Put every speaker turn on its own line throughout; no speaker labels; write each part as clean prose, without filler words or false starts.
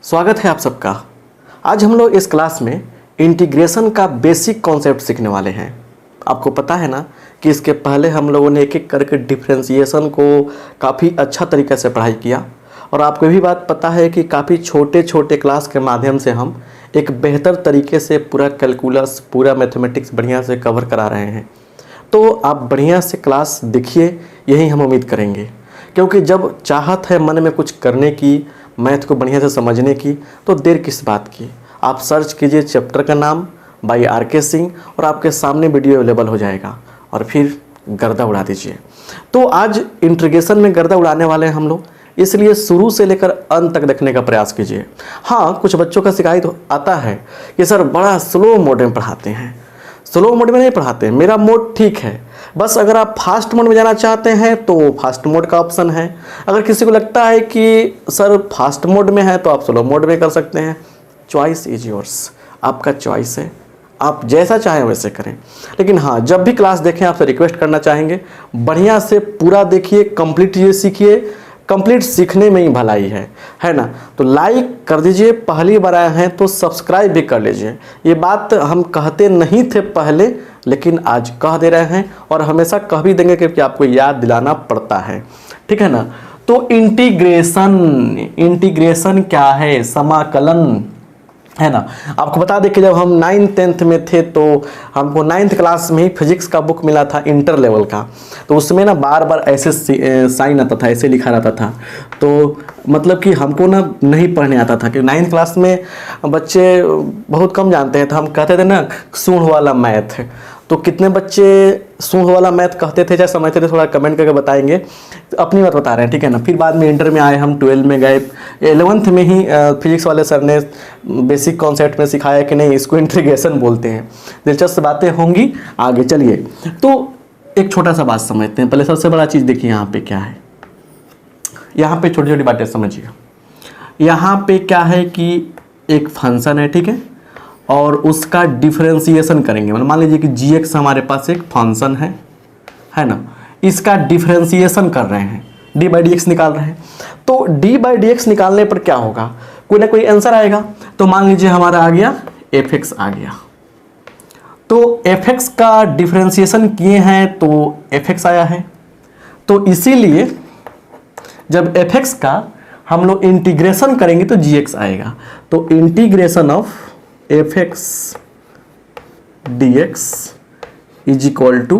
स्वागत है आप सबका। आज हम लोग इस क्लास में इंटीग्रेशन का बेसिक कॉन्सेप्ट सीखने वाले हैं। आपको पता है ना कि इसके पहले हम लोगों ने एक एक करके डिफरेंशिएशन को काफ़ी अच्छा तरीके से पढ़ाई किया और आपको भी बात पता है कि काफ़ी छोटे छोटे क्लास के माध्यम से हम एक बेहतर तरीके से पूरा कैलकुलस, पूरा मैथमेटिक्स बढ़िया से कवर करा रहे हैं। तो आप बढ़िया से क्लास देखिए, यही हम उम्मीद करेंगे, क्योंकि जब चाहत है मन में कुछ करने की, मैथ को बढ़िया से समझने की, तो देर किस बात की। आप सर्च कीजिए चैप्टर का नाम बाय आर.के. सिंह और आपके सामने वीडियो अवेलेबल हो जाएगा और फिर गर्दा उड़ा दीजिए। तो आज इंटीग्रेशन में गर्दा उड़ाने वाले हैं हम लोग, इसलिए शुरू से लेकर अंत तक देखने का प्रयास कीजिए। हाँ, कुछ बच्चों का शिकायत आता है कि सर बड़ा स्लो मोड में पढ़ाते हैं। स्लो मोड में नहीं पढ़ाते, मेरा मोड ठीक है। बस अगर आप फास्ट मोड में जाना चाहते हैं तो फास्ट मोड का ऑप्शन है। अगर किसी को लगता है कि सर फास्ट मोड में है तो आप स्लो मोड में कर सकते हैं। चॉइस इज योर्स, आपका चॉइस है, आप जैसा चाहें वैसे करें। लेकिन हाँ, जब भी क्लास देखें आपसे रिक्वेस्ट करना चाहेंगे बढ़िया से पूरा देखिए, कंप्लीट ये सीखिए। कंप्लीट सीखने में ही भलाई है ना। तो लाइक कर दीजिए, पहली बार आए हैं तो सब्सक्राइब भी कर लीजिए। ये बात हम कहते नहीं थे पहले, लेकिन आज कह दे रहे हैं और हमेशा कह भी देंगे क्योंकि आपको याद दिलाना पड़ता है, ठीक है ना। तो इंटीग्रेशन क्या है, समाकलन है ना। आपको बता दें कि जब हम 9th 10th में थे तो हमको 9th क्लास में ही फिजिक्स का बुक मिला था इंटर लेवल का। तो उसमें ना बार बार ऐसे साइन आता था, ऐसे लिखा रहता था। तो मतलब कि हमको ना नहीं पढ़ने आता था, कि 9th क्लास में बच्चे बहुत कम जानते हैं। तो हम कहते थे ना सूंढ़ वाला मैथ। तो कितने बच्चे सूंढ़ वाला मैथ कहते थे, चाहे समझते थे, थोड़ा कमेंट करके बताएंगे। अपनी बात बता रहे हैं, ठीक है ना। फिर बाद में इंटर में आए, हम 12 में गए, 11th में ही फिजिक्स वाले सर ने बेसिक कॉन्सेप्ट में सिखाया कि नहीं, इसको इंटीग्रेशन बोलते हैं। दिलचस्प बातें होंगी आगे। चलिए, तो एक छोटा सा बात समझते हैं। पहले सबसे बड़ा चीज़ देखिए यहाँ पे क्या है। यहाँ पे छोटी छोटी बातें समझिए। यहाँ पे क्या है कि एक फंक्शन है, ठीक है, और उसका डिफरेंशिएशन करेंगे। मतलब मान लीजिए कि g(x) हमारे पास एक फंक्शन है ना। इसका डिफरेंशिएशन कर रहे हैं, d/dx निकाल रहे हैं। तो d/dx निकालने पर क्या होगा, कोई ना कोई आंसर आएगा। तो मान लीजिए हमारा आ गया f(x) आ गया। तो f(x) का डिफरेंशिएशन किए हैं तो f(x) आया है। तो इसीलिए जब f(x) का हम लोग इंटीग्रेशन करेंगे तो gx आएगा। तो integration of f(x) dx is equal to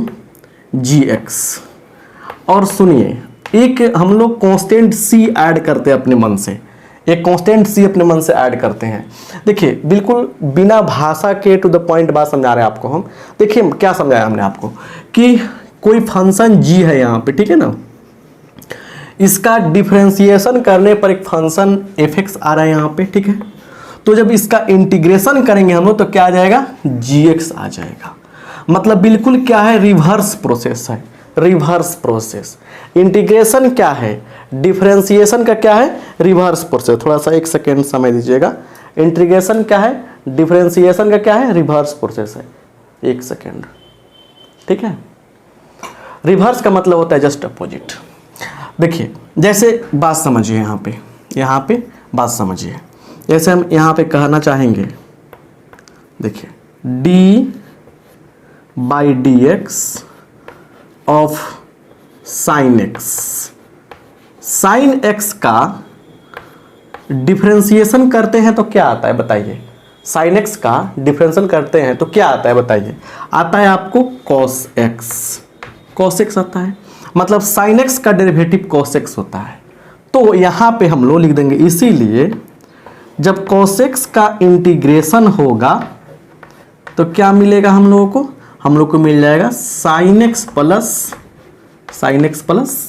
gx। और सुनिए, एक हम लोग कांस्टेंट c ऐड करते हैं अपने मन से। एक कांस्टेंट c अपने मन से ऐड करते हैं। देखिए, बिल्कुल बिना भाषा के टू द पॉइंट बात समझा रहे हैं आपको हम। देखिए क्या समझाया हमने आपको कि कोई फंक्शन g है यहाँ पे, ठीक है ना। इसका डिफरेंशिएशन करने पर एक फंक्शन f(x) आ रहा है यहाँ पे, ठीक है। तो जब इसका इंटीग्रेशन करेंगे हम लोग तो क्या आ जाएगा, gx आ जाएगा। मतलब बिल्कुल क्या है, रिवर्स प्रोसेस है, रिवर्स प्रोसेस। इंटीग्रेशन क्या है, डिफरेंशिएशन का क्या है, रिवर्स प्रोसेस। थोड़ा सा एक सेकेंड समय दीजिएगा। इंटीग्रेशन क्या है, डिफरेंशिएशन का क्या है, रिवर्स प्रोसेस है। एक सेकेंड, ठीक है। रिवर्स का मतलब होता है जस्ट अपोजिट। देखिए, जैसे बात समझिए, यहाँ पे बात समझिए। जैसे हम यहाँ पे कहना चाहेंगे, देखिए d/dx of sin x। sin x का डिफरेंशिएशन करते हैं तो क्या आता है बताइए। sin x का डिफरेंशिएशन करते हैं तो क्या आता है बताइए। आता है आपको cos x। cos x आता है, मतलब sin x का डेरिवेटिव cos x होता है। तो यहाँ पे हम लोग लिख देंगे, इसीलिए जब cos x का इंटीग्रेशन होगा तो क्या मिलेगा हम लोगों को, हम लोग को मिल जाएगा sin x प्लस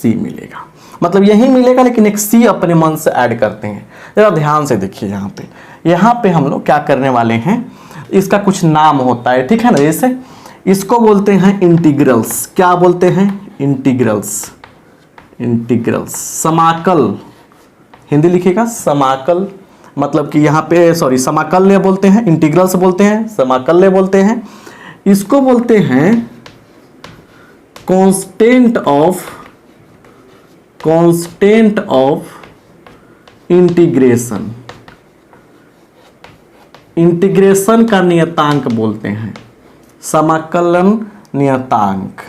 c मिलेगा। मतलब यही मिलेगा, लेकिन एक c अपने मन से ऐड करते हैं। जरा ध्यान से देखिए, यहाँ पे हम लोग क्या करने वाले हैं, इसका कुछ नाम होता है, ठीक है ना। जैसे इसको बोलते हैं इंटीग्रल्स। क्या बोलते हैं, इंटीग्रल्स। समाकल, हिंदी लिखिएगा समाकल। मतलब कि यहाँ पे समाकल्य बोलते हैं, इंटीग्रल्स बोलते हैं, समाकल्य बोलते हैं। इसको बोलते हैं कांस्टेंट ऑफ इंटीग्रेशन। इंटीग्रेशन का नियतांक बोलते हैं, समाकलन नियतांक,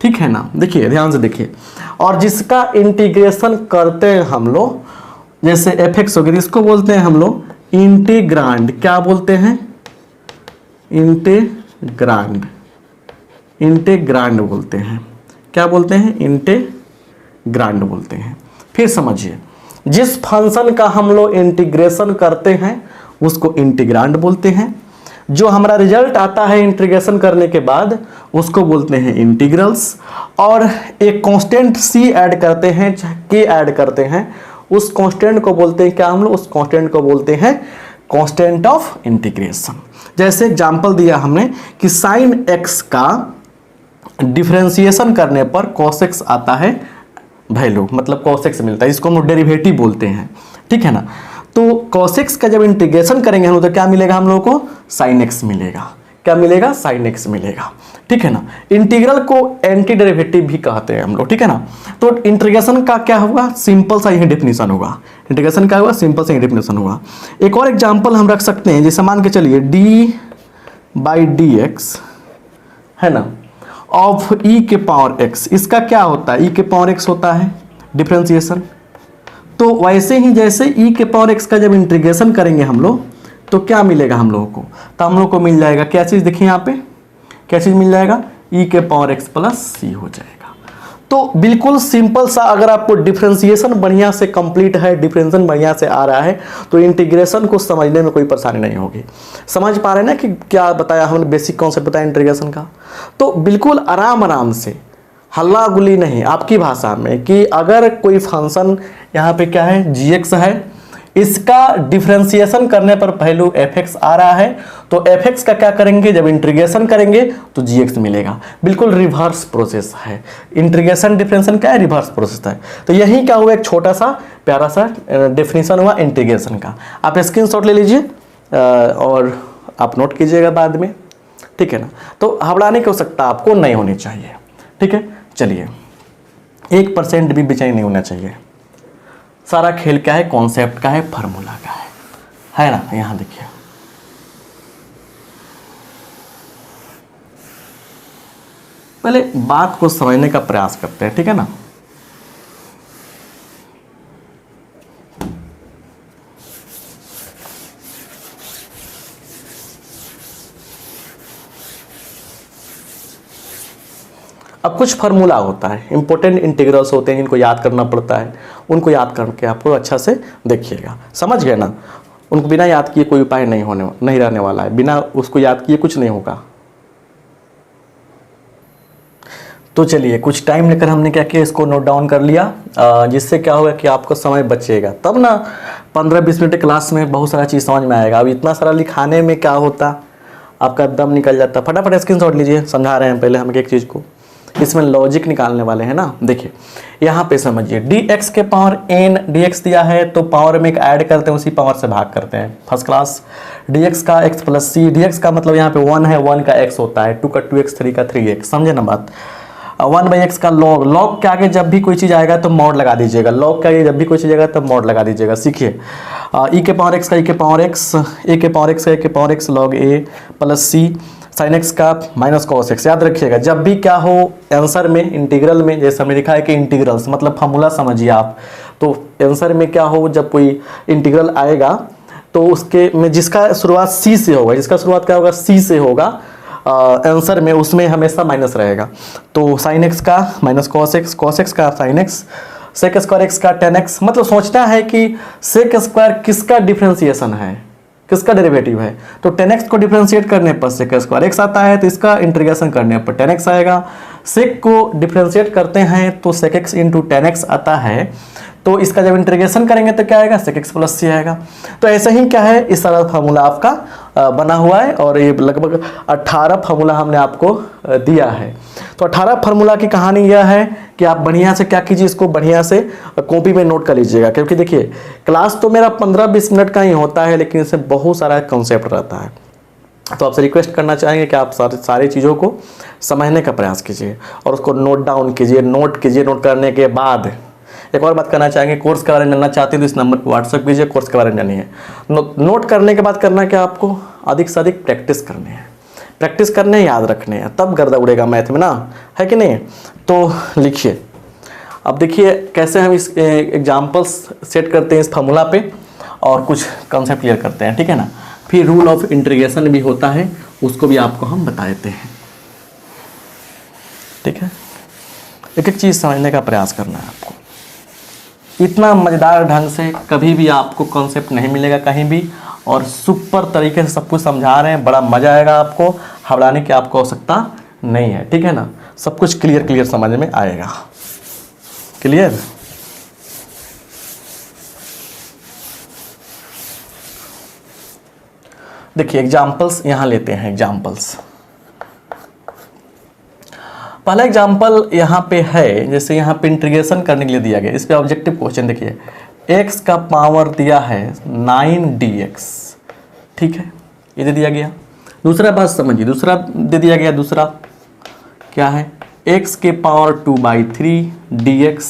ठीक है ना। देखिए ध्यान से देखिए, और जिसका इंटीग्रेशन करते हैं हम लोग, जैसे एफ एक्स हो गया, इसको बोलते हैं हम लोग इंटीग्रांड। क्या बोलते हैं? इंटीग्रांड, इंटीग्रांड बोलते हैं। क्या बोलते हैं? इंटीग्रांड बोलते हैं। फिर समझिए, जिस फंक्शन का हम लोग इंटीग्रेशन करते हैं उसको इंटीग्रांड बोलते हैं। जो हमारा रिजल्ट आता है इंटीग्रेशन करने के बाद उसको बोलते हैं इंटीग्रल्स। और एक कांस्टेंट सी ऐड करते हैं, के ऐड करते हैं, उस कांस्टेंट को बोलते हैं क्या हम लोग? उस कांस्टेंट को बोलते हैं कांस्टेंट ऑफ इंटीग्रेशन। जैसे एग्जांपल दिया हमने कि साइन एक्स का डिफरेंशिएशन करने पर cos x आता है वैल्यू, मतलब cos x मिलता है, इसको हम लोग डेरिवेटिव बोलते हैं, ठीक है ना। तो cos x का जब इंटीग्रेशन करेंगे हम लोग तो क्या मिलेगा हम लोगों को? sin x मिलेगा। क्या मिलेगा? sin x मिलेगा, ठीक है ना। इंटीग्रल को एंटी डेरिवेटिव भी कहते हैं हम लोग, ठीक है ना। तो इंटीग्रेशन का क्या होगा? सिंपल सा यही डेफिनेशन होगा। इंटीग्रेशन क्या होगा? सिंपल सा यही डेफिनेशन होगा। एक और एग्जांपल हम रख सकते हैं, जैसे मान के चलिए d/dx है ना, ऑफ e के पावर x, इसका क्या होता है? e के पावर x होता है डिफरेंशिएशन। तो वैसे ही जैसे e के पावर x का जब इंटीग्रेशन करेंगे हम लोग तो क्या मिलेगा हम लोगों को? तो हम लोग को मिल जाएगा क्या चीज़? देखिए यहाँ पे क्या चीज़ मिल जाएगा? e के पावर x प्लस c हो जाएगा। तो बिल्कुल सिंपल सा, अगर आपको डिफरेंशिएशन बढ़िया से कंप्लीट है, डिफरेंशिएशन बढ़िया से आ रहा है तो इंटीग्रेशन को समझने में कोई परेशानी नहीं होगी। समझ पा रहे हैं ना कि क्या बताया हमने? बेसिक कॉन्सेप्ट बताया इंटीग्रेशन का। तो बिल्कुल आराम आराम से, हल्ला गुली नहीं, आपकी भाषा में, कि अगर कोई फंक्शन यहाँ पे क्या है? gx है, इसका डिफरेंशिएशन करने पर वैल्यू fx आ रहा है, तो fx का क्या करेंगे? जब इंटीग्रेशन करेंगे तो gx मिलेगा। बिल्कुल रिवर्स प्रोसेस है। इंटीग्रेशन डिफरेंशिएशन क्या है? रिवर्स प्रोसेस है। तो यही क्या हुआ? एक छोटा सा प्यारा सा डेफिनेशन हुआ इंटीग्रेशन का। आप स्क्रीनशॉट ले लीजिए और आप नोट कीजिएगा बाद में, ठीक है ना। तो घबराने की आवश्यकता आपको नहीं होनी चाहिए, ठीक है। चलिए, 1% भी बेचैनी नहीं होना चाहिए। सारा खेल क्या है? कॉन्सेप्ट का है, फार्मूला का है ना। यहाँ देखिए, पहले बात को समझने का प्रयास करते हैं, ठीक है ना। अब कुछ फार्मूला होता है, इंपॉर्टेंट इंटीग्रल्स होते हैं, इनको याद करना पड़ता है। उनको याद करके आपको अच्छा से देखिएगा, समझ गए ना। उनको बिना याद किए कोई उपाय नहीं रहने वाला है, बिना उसको याद किए कुछ नहीं होगा। तो चलिए, कुछ टाइम लेकर हमने क्या किया? इसको नोट डाउन कर लिया, जिससे क्या होगा कि आपको समय बचेगा। तब ना 15-20 मिनट क्लास में बहुत सारा चीज़ समझ में आएगा। अब इतना सारा लिखाने में क्या होता, आपका दम निकल जाता। फटाफट स्क्रीनशॉट लीजिए, समझा रहे हैं पहले हम एक चीज़ को, इसमें लॉजिक निकालने वाले हैं ना। देखिए यहाँ पे समझिए, dx के पावर n, dx दिया है तो पावर में एक ऐड करते हैं, उसी पावर से भाग करते हैं। First class. dx का x प्लस c, dx का मतलब यहाँ पे 1 है, 1 का x होता है, 2 का 2x, 3 का 3x, समझे ना बात। 1/x का log, log के आगे जब भी कोई चीज़ आएगा तो मॉड लगा दीजिएगा, log के आगे जब भी कोई चीज़ आएगा तो मॉड लगा दीजिएगा। सीखिए, e के पावर x का e के पावर x, a के पावर x का a के power x log a plus c, sign x का माइनस कॉस एक्स। याद रखिएगा, जब भी क्या हो आंसर में, इंटीग्रल में, जैसे हमने लिखा है कि इंटीग्रल्स मतलब फार्मूला समझिए आप, तो आंसर में क्या हो, जब कोई इंटीग्रल आएगा तो उसके में जिसका शुरुआत सी से होगा, जिसका शुरुआत क्या होगा? सी से होगा आंसर में, उसमें हमेशा माइनस रहेगा। तो साइन एक्स का माइनस कॉस एक्स का sine x, sec square x का टेन एक्स। मतलब सोचना है कि सेक स्क्वायर किसका डिफरेंशिएशन है, किसका डेरिवेटिव है। तो 10x को डिफरेंशिएट करने पर सेक स्क्वायर एक्स आता है, तो इसका इंटीग्रेशन करने पर 10x आएगा। सेक को डिफरेंशिएट करते हैं तो सेक एक्स इंटू 10x आता है, तो इसका जब इंटीग्रेशन करेंगे तो क्या आएगा? सेक एक्स प्लस सी आएगा। तो ऐसे ही क्या है, इस सारा फार्मूला आपका बना हुआ है, और ये लगभग 18 फार्मूला हमने आपको दिया है। तो 18 फार्मूला की कहानी यह है कि आप बढ़िया से क्या कीजिए, इसको बढ़िया से कॉपी में नोट कर लीजिएगा, क्योंकि देखिए क्लास तो मेरा 15-20 मिनट का ही होता है, लेकिन इसमें बहुत सारा कॉन्सेप्ट रहता है। तो आपसे रिक्वेस्ट करना चाहेंगे कि आप सारी चीज़ों को समझने का प्रयास कीजिए और उसको नोट डाउन कीजिए। नोट करने के बाद एक और बात करना चाहेंगे, कोर्स के बारे में जानना चाहते हैं तो इस नंबर पर व्हाट्सएप कीजिए, कोर्स के बारे में जानिए है। नोट करने के बाद करना क्या, आपको अधिक से अधिक प्रैक्टिस करनी है, प्रैक्टिस करने याद रखने हैं, तब गर्दा उड़ेगा मैथ में ना, है कि नहीं। तो लिखिए, अब देखिए कैसे हम इस एग्जाम्पल्स सेट करते हैं इस फार्मूला पे और कुछ कॉन्सेप्ट क्लियर करते हैं, ठीक है ना। फिर रूल ऑफ इंटीग्रेशन भी होता है, उसको भी आपको हम बता देते हैं, ठीक है। एक एक चीज़ समझने का प्रयास करना है आपको। इतना मज़ेदार ढंग से कभी भी आपको कॉन्सेप्ट नहीं मिलेगा कहीं भी, और सुपर तरीके से सब कुछ समझा रहे हैं, बड़ा मज़ा आएगा आपको, घबराने की आपको आवश्यकता नहीं है, ठीक है ना। सब कुछ क्लियर समझ में आएगा, क्लियर। देखिए एग्जाम्पल्स यहाँ लेते हैं, एग्जाम्पल्स। पहला एग्जाम्पल यहाँ पे है, जैसे यहाँ पे इंटीग्रेशन करने के लिए दिया गया, इस पे ऑब्जेक्टिव क्वेश्चन देखिए, x का पावर दिया है 9dx, ठीक है, ये दे दिया गया। दूसरा बात समझिए, दूसरा दे दिया गया, दूसरा क्या है, x के पावर 2/3 dx।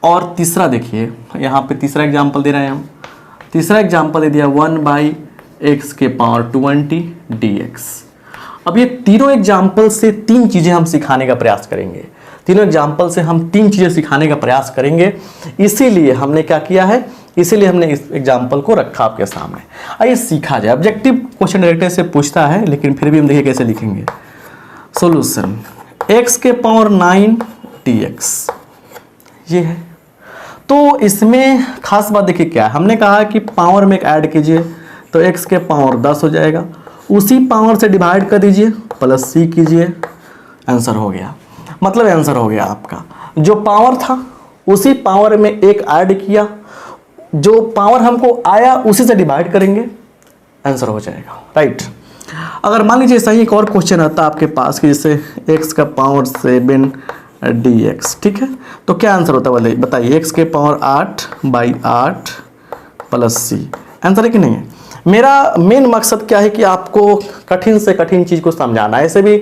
और तीसरा देखिए यहाँ पे तीसरा एग्जाम्पल दे रहे हैं हम, तीसरा एग्जाम्पल दे दिया 1/x के पावर 20 dx। अब ये तीनों एग्जाम्पल से तीन चीज़ें हम सिखाने का प्रयास करेंगे, तीनों एग्जाम्पल से हम तीन चीज़ें सिखाने का प्रयास करेंगे, इसीलिए हमने क्या किया है, इसीलिए हमने इस एग्जाम्पल को रखा आपके सामने। आइए सीखा जाए। ऑब्जेक्टिव क्वेश्चन डायरेक्टर से पूछता है, लेकिन फिर भी हम देखिए कैसे लिखेंगे। सॉल्यूशन, x के पावर 9 dx ये है। तो इसमें खास बात देखिए क्या है, हमने कहा कि पावर में एक ऐड कीजिए तो x के पावर 10 हो जाएगा, उसी पावर से डिवाइड कर दीजिए प्लस c कीजिए, आंसर हो गया। मतलब आंसर हो गया आपका, जो पावर था उसी पावर में एक ऐड किया, जो पावर हमको आया उसी से डिवाइड करेंगे, आंसर हो जाएगा, राइट। अगर मान लीजिए सही एक और क्वेश्चन आता आपके पास कि जैसे x का पावर 7 dx, ठीक है, तो क्या आंसर होता है बताइए, x के पावर 8/8 प्लस c, आंसर है कि नहीं है। मेरा मेन मकसद क्या है कि आपको कठिन से कठिन चीज़ को समझाना है। ऐसे भी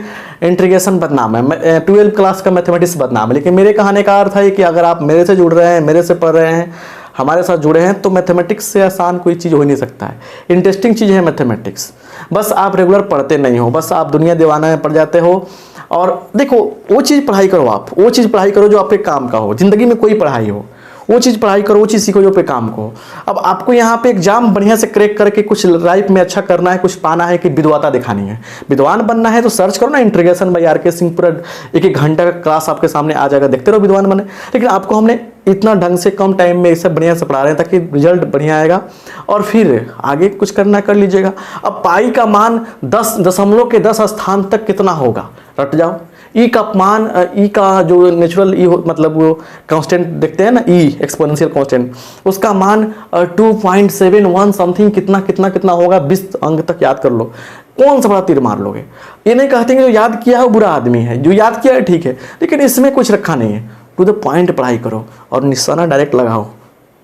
इंटीग्रेशन बदनाम है, 12th क्लास का मैथमेटिक्स बदनाम है, लेकिन मेरे कहने का अर्थ है कि अगर आप मेरे से जुड़ रहे हैं, मेरे से पढ़ रहे हैं, हमारे साथ जुड़े हैं, तो मैथमेटिक्स से आसान कोई चीज़ हो ही नहीं सकता है। इंटरेस्टिंग चीज़ है मैथमेटिक्स, बस आप रेगुलर पढ़ते नहीं हो, बस आप दुनिया दीवाना में पढ़ जाते हो। और देखो वो चीज़ पढ़ाई करो, आप वो चीज़ पढ़ाई करो जो आपके काम का हो, ज़िंदगी में कोई पढ़ाई हो, वो चीज़ पढ़ाई करो, वो चीज़ सीखो जो पे काम को। अब आपको यहाँ पे एग्जाम बढ़िया से क्रैक करके कुछ लाइफ में अच्छा करना है, कुछ पाना है कि विद्वता दिखानी है, विद्वान बनना है, तो सर्च करो ना इंटीग्रेशन बाय आर के सिंह, पूरा एक घंटा का क्लास आपके सामने आ जाएगा, देखते रहो, विद्वान बने। लेकिन आपको हमने इतना ढंग से कम टाइम में इसे बढ़िया से पढ़ा रहे हैं ताकि रिजल्ट बढ़िया आएगा, और फिर आगे कुछ करना कर लीजिएगा। अब पाई का मान 10 दशमलव के 10 स्थान तक कितना होगा, रट जाओ। ई का मान, ई का जो नेचुरल ई मतलब वो कांस्टेंट देखते हैं ना, ई एक्सपोनेंशियल कांस्टेंट, उसका मान 2.71 समथिंग कितना कितना कितना होगा, 20 अंक तक याद कर लो, कौन सा बड़ा तीर मार लोगे। ये नहीं कहते कि जो याद किया है बुरा आदमी है, जो याद किया है ठीक है, लेकिन इसमें कुछ रखा नहीं है। टू द पॉइंट पढ़ाई करो और निशाना डायरेक्ट लगाओ।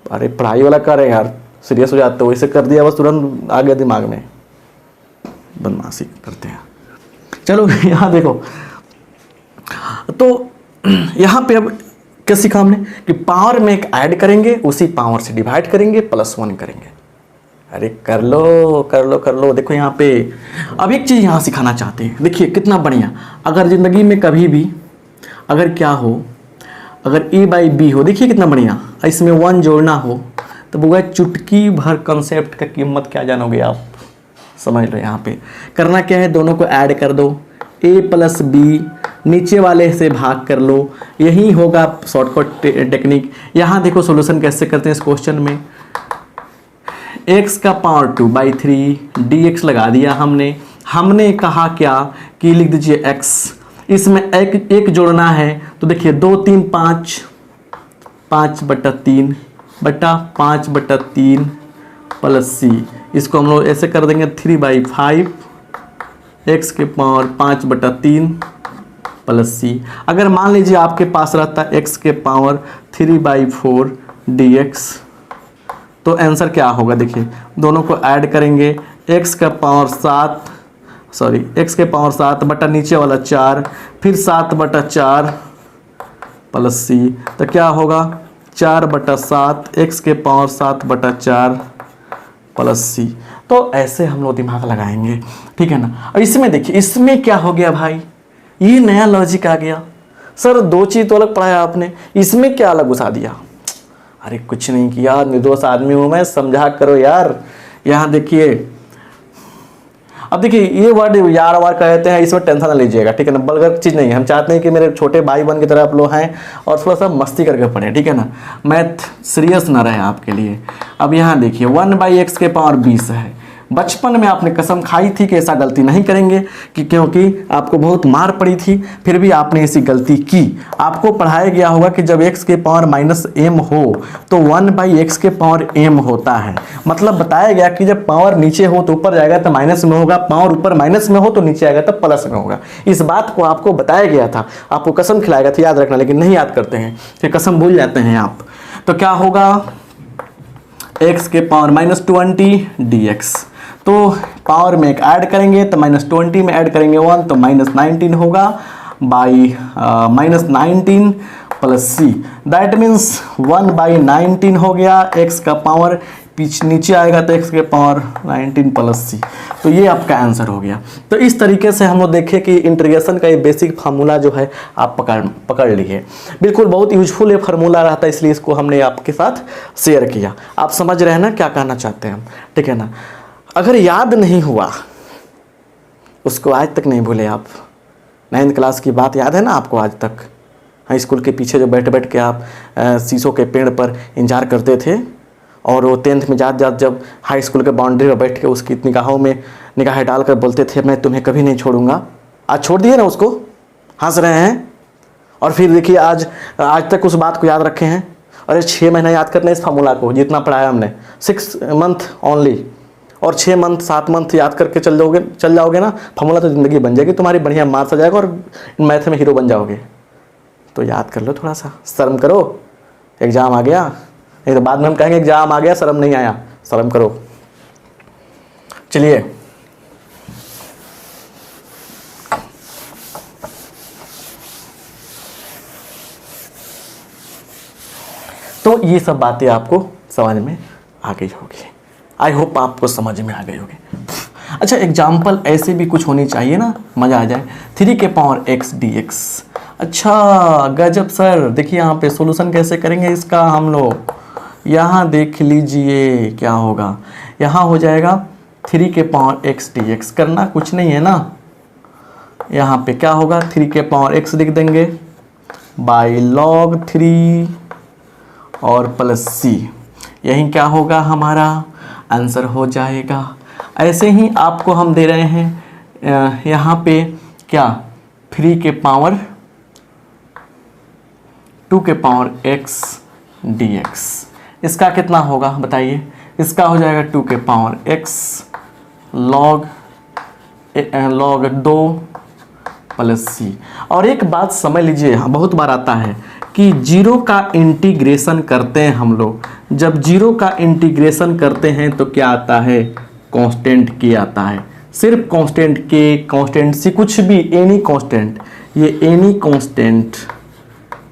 अरे पढ़ाई वाला कर रहे हैं यार, सीरियस हो जाते हो, इसे कर दिया बस तुरंत आ गया दिमाग में, बदमाशी करते हैं। चलो यहाँ देखो, तो यहाँ पे अब क्या सीखा हमने कि पावर में एक ऐड करेंगे, उसी पावर से डिवाइड करेंगे, +1 करेंगे। अरे कर लो कर लो कर लो। देखो यहाँ पे अब एक चीज़ यहाँ सिखाना चाहते हैं, देखिए कितना बढ़िया। अगर ज़िंदगी में कभी भी अगर क्या हो, अगर a/b हो, देखिए कितना बढ़िया, इसमें 1 जोड़ना हो तो वो चुटकी भर कंसेप्ट का कीमत क्या जानोगे आप, समझ लो। यहाँ पे करना क्या है, दोनों को ऐड कर दो, a + b, नीचे वाले से भाग कर लो, यही होगा शॉर्टकट टेक्निक। यहाँ देखो सॉल्यूशन कैसे करते हैं इस क्वेश्चन में, x का पावर 2/3 dx लगा दिया हमने कहा क्या कि लिख दीजिए x, इसमें एक जोड़ना है तो देखिए 2 3 5, 5/3 बटा 5/3 प्लस c, इसको हम लोग ऐसे कर देंगे 3/5 x के पावर 5/3 प्लस c। अगर मान लीजिए आपके पास रहता x के पावर 3/4 dx, तो आंसर क्या होगा, देखिए दोनों को ऐड करेंगे, x का पावर 7 बटा नीचे वाला 4, फिर 7/4 प्लस c, तो क्या होगा 4/7 x के पावर 7/4 प्लस सी। तो ऐसे हम लोग दिमाग लगाएंगे, ठीक है ना। और इसमें देखिए, इसमें क्या हो गया भाई, ये नया लॉजिक आ गया। सर 2 चीज़ तो अलग पढ़ाया आपने, इसमें क्या अलग घुसा दिया। अरे कुछ नहीं किया, निर्दोष आदमी हूं मैं, समझा करो यार। यहाँ देखिए, अब देखिए ये वर्ड यार वार कहते हैं, इसमें टेंशन ना लीजिएगा, ठीक है ना। बल्कि चीज़ नहीं है, हम चाहते हैं कि मेरे छोटे भाई बहन की तरह आप लोग हैं और थोड़ा सा मस्ती करके पढ़ें, ठीक है ना। मैथ सीरियस ना रहे आपके लिए। अब यहाँ देखिए 1/x के पावर 20 है। बचपन में आपने कसम खाई थी कि ऐसा गलती नहीं करेंगे, कि क्योंकि आपको बहुत मार पड़ी थी, फिर भी आपने ऐसी गलती की। आपको पढ़ाया गया होगा कि जब x के पावर -m हो तो 1/x के पावर m होता है। मतलब बताया गया कि जब पावर नीचे हो तो ऊपर जाएगा तो माइनस में होगा, पावर ऊपर माइनस में हो तो नीचे आएगा तो प्लस में होगा। इस बात को आपको बताया गया था, आपको कसम खिलाया गया था, याद रखना। लेकिन नहीं याद करते हैं, फिर कसम भूल जाते हैं आप। तो क्या होगा, x के पावर -20 dx। तो पावर में एक ऐड करेंगे तो -20 में ऐड करेंगे 1 तो -19 होगा, by -19 plus C. That means 1/19 हो गया। x का पावर पीछे नीचे आएगा तो x के पावर 19 प्लस सी। तो ये आपका आंसर हो गया। तो इस तरीके से हम लोग देखें कि इंटीग्रेशन का ये बेसिक फार्मूला जो है आप पकड़ लिए। बिल्कुल बहुत यूजफुल ये फार्मूला रहता है, इसलिए इसको हमने आपके साथ शेयर किया। आप समझ रहे हैं ना क्या कहना चाहते हैं हम, ठीक है ना। अगर याद नहीं हुआ, उसको आज तक नहीं भूले आप। 9th क्लास की बात याद है ना आपको आज तक। हाई स्कूल के पीछे जो बैठ बैठ के आप शीशों के पेड़ पर इंतजार करते थे, और वो 10th में जब हाई स्कूल के बाउंड्री पर बैठ के उसकी निगाहों में निगाहें डालकर बोलते थे मैं तुम्हें कभी नहीं छोड़ूंगा। आज छोड़ दिए ना उसको, हंस रहे हैं। और फिर देखिए आज तक उस बात को याद रखे हैं। अरे 6 महीना याद करना इस फार्मूला को, जितना पढ़ाया हमने, 6 मंथ ओनली। और 6 मंथ 7 मंथ याद करके चल जाओगे ना, फार्मूला तो ज़िंदगी बन जाएगी तुम्हारी, बढ़िया मार्क्स आ जाएगा और मैथ में हीरो बन जाओगे। तो याद कर लो थोड़ा सा, शर्म करो, एग्ज़ाम आ गया। नहीं तो बाद में हम कहेंगे एग्ज़ाम आ गया शर्म नहीं आया, शर्म करो। चलिए तो ये सब बातें आपको समझ में आ गई होगी। आई होप आपको समझ में आ गई होगी। अच्छा, एग्जाम्पल ऐसे भी कुछ होनी चाहिए ना, मज़ा आ जाए। 3 के पावर x dx। अच्छा गजब सर। देखिए यहाँ पे सॉल्यूशन कैसे करेंगे इसका हम लोग, यहाँ देख लीजिए क्या होगा। यहाँ हो जाएगा 3 के पावर x dx, करना कुछ नहीं है ना। यहाँ पे क्या होगा, 3 के पावर x लिख देंगे बाई log 3 और प्लस c। यही क्या होगा, हमारा आंसर हो जाएगा। ऐसे ही आपको हम दे रहे हैं यहाँ पे क्या, 3 के पावर 2 के पावर x dx। इसका कितना होगा बताइए, इसका हो जाएगा 2 के power x log 2 plus c। और एक बात समझ लीजिए, यहाँ बहुत बार आता है कि जीरो का इंटीग्रेशन करते हैं हम लोग। जब जीरो का इंटीग्रेशन करते हैं तो क्या आता है, कांस्टेंट के आता है। सिर्फ कांस्टेंट के, कांस्टेंट सी, कुछ भी, एनी कांस्टेंट। ये any constant,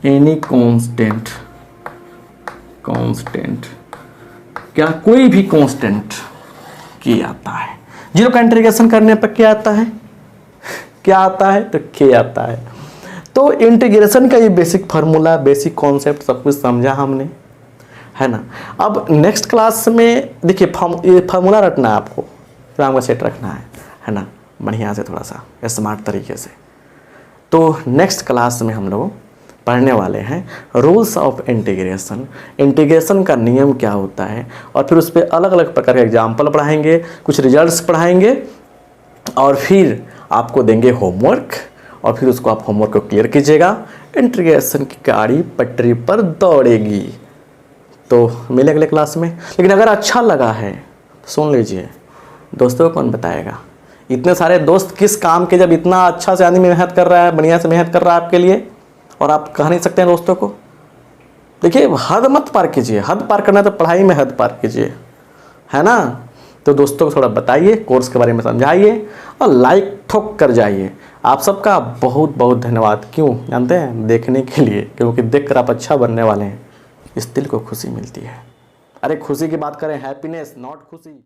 any constant, constant क्या, कोई भी कांस्टेंट के आता है। जीरो का इंटीग्रेशन करने पर क्या आता है, क्या आता है, तो के आता है। तो इंटीग्रेशन का ये बेसिक फार्मूला, बेसिक कॉन्सेप्ट सब कुछ समझा हमने, है ना। अब नेक्स्ट क्लास में देखिए ये फार्मूला रटना है आपको, दिमाग में सेट रखना है ना, बढ़िया से, थोड़ा सा स्मार्ट तरीके से। तो नेक्स्ट क्लास में हम लोग पढ़ने वाले हैं रूल्स ऑफ इंटीग्रेशन। इंटीग्रेशन का नियम क्या होता है, और फिर उस पर अलग अलग प्रकार के एग्जाम्पल पढ़ाएंगे, कुछ रिजल्ट्स पढ़ाएंगे, और फिर आपको देंगे होमवर्क, और फिर उसको आप होमवर्क को क्लियर कीजिएगा। इंटीग्रेशन की गाड़ी पटरी पर दौड़ेगी। तो मिले अगले क्लास में। लेकिन अगर अच्छा लगा है तो सुन लीजिए, दोस्तों को कौन बताएगा। इतने सारे दोस्त किस काम के, जब इतना अच्छा से आदमी मेहनत कर रहा है, बढ़िया से मेहनत कर रहा है आपके लिए, और आप कह नहीं सकते हैं दोस्तों को। देखिए हद मत पार कीजिए, हद पार करना है तो पढ़ाई में हद पार कीजिए, है ना। तो दोस्तों को थोड़ा बताइए, कोर्स के बारे में समझाइए, और लाइक ठोक कर जाइए। आप सबका बहुत बहुत धन्यवाद। क्यों जानते हैं, देखने के लिए, क्योंकि देखकर आप अच्छा बनने वाले हैं। इस दिल को खुशी मिलती है। अरे खुशी की बात करें, हैप्पीनेस, नॉट खुशी।